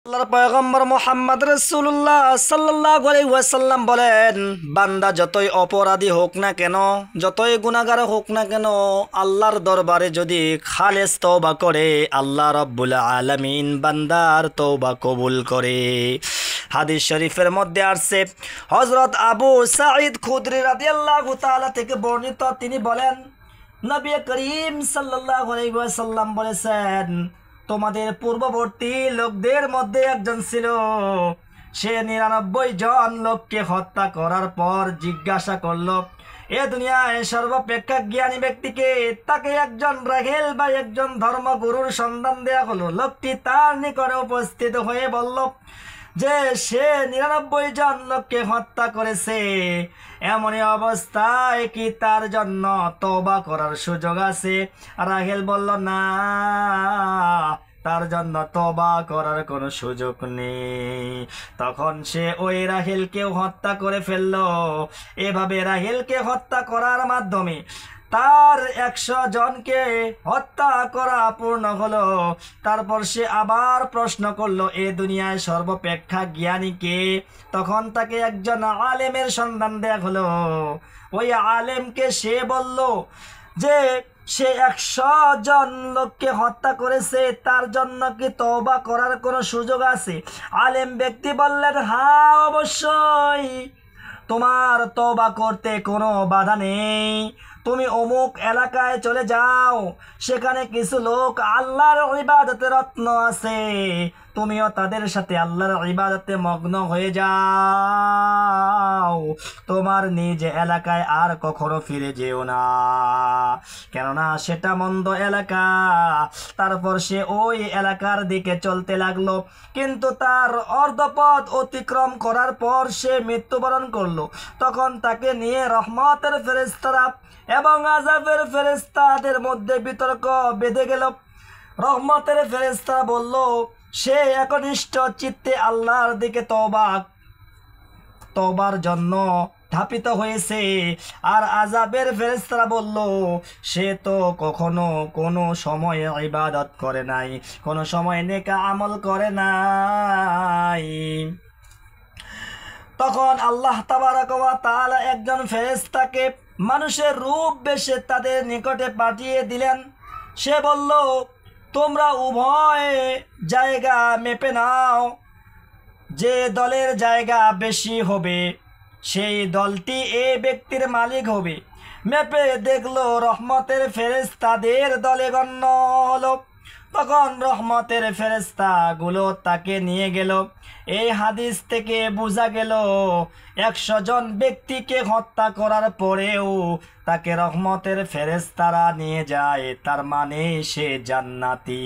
আল্লাহর পয়গম্বর মুহাম্মদ রাসূলুল্লাহ সাল্লাল্লাহু আলাইহি ওয়াসাল্লাম বলেন, বান্দা যতই অপরাধী হোক না কেন, যতই গুনাহগার হোক না কেন, আল্লাহর দরবারে যদি খালেস তওবা করে, আল্লাহ রাব্বুল আলামিন বান্দার তওবা কবুল করে। হাদিস শরীফের মধ্যে আসছে, হযরত আবু সাঈদ খুদরি রাদিয়াল্লাহু তাআলা থেকে বর্ণিত, তিনি বলেন, নবী করিম সাল্লাল্লাহু আলাইহি ওয়াসাল্লাম বলেছেন, তোমাদের পূর্ববর্তী লোকদের মধ্যে একজন ছিল, সে ৯৯ জন লোককে হত্যা করার পর জিজ্ঞাসা করলো, এ দুনিয়ায় সর্বাপেক্ষা জ্ঞানী ব্যক্তিকে? তাকে একজন রাহেল বা একজন ধর্মগুরুর সন্ধান দেয়া হলো। লোকটি তার নিকটে উপস্থিত হয়ে বলল যে সে ৯৯ জন লোককে হত্যা করেছে। এমনই অবস্থায় কি তার জন্য তওবা করার সুযোগ আছে? রাহেল বলল, না, তার জন্য তওবা করার কোনো সুযোগ নেই। তখন সে ওই রাহেলকেও হত্যা করে ফেলল। এভাবে রাহেলকে হত্যা করার মাধ্যমে তার ১০০ জনকে হত্যা করা পূর্ণ হলো। তারপর সে আবার প্রশ্ন করলো, এ দুনিয়ায় সর্বাপেক্ষা জ্ঞানী কে? তখন তাকে একজন আলেমের সন্ধান দেয়া হলো। ওই আলেমকে সে বলল যে সে ১০০ জন লোককে হত্যা করেছে, তার জন্য কি তওবা করার কোনো সুযোগ আছে? আলেম ব্যক্তি বললেন, হ্যাঁ, অবশ্যই, তোমার তওবা করতে কোনো বাধা নেই। তুমি অমুক এলাকায় চলে যাও, সেখানে কিছু লোক আল্লাহর ইবাদতে রত্ন আছে, তুমিও তাদের সাথে আল্লাহর ইবাদতে মগ্ন হয়ে যাও। তোমার নিজ এলাকায় আর কখনো ফিরে যেও না, কেননা সেটা মন্দ এলাকা। তারপর সে ওই এলাকার দিকে চলতে লাগলো, কিন্তু তার অর্ধপথ অতিক্রম করার পর সে মৃত্যুবরণ করলো। তখন তাকে নিয়ে রহমতের ফেরেশতারা এবং আযাবের ফেরেশতাদের মধ্যে বিতর্ক বেঁধে গেল। রহমতের ফেরেশতারা বলল, সে একনিষ্ঠ চিত্তে আল্লাহর দিকে তওবার জন্য ধাপিত হয়েছে। আর আযাবের ফেরেশতারা বলল, সে তো কখনো কোনো সময় ইবাদত করে নাই, কোনো সময় নেক আমল করে নাই। তখন আল্লাহ তাবারক ওয়া তাআলা একজন ফেরেশতাকে মানুষের রূপ বেশে তাদের নিকটে পাঠিয়ে দিলেন। সে বলল, তোমরা উভয় জায়গা মেপে নাও, যে দলের জায়গা বেশি হবে সেই দলটি এই ব্যক্তির মালিক হবে। মেপে দেখলো রহমতের ফেরেশতাদের দলে গণ্য হলো। তখন রহমতের ফেরেশতাগুলো তাকে নিয়ে গেল। এই হাদিস থেকে বোঝা গেল, ১০০ জন ব্যক্তিকে হত্যা করার পরেও তাকে রহমতের ফেরেশতারা নিয়ে যায়, তার মানে সে জান্নাতি।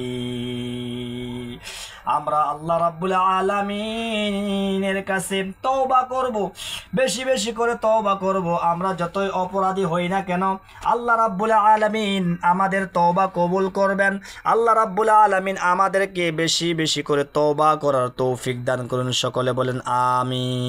আমরা আল্লাহ রাব্বুল আলামিনের কাছে তওবা করব, বেশি বেশি করে তওবা করব। আমরা যতই অপরাধী হই না কেন, আল্লাহ রাব্বুল আলামিন আমাদের তওবা কবুল করবেন। আল্লাহ রাব্বুল আলামিন আমাদেরকে বেশি বেশি করে তওবা করার তৌফিক দান করুন। সকলে বলেন আমিন।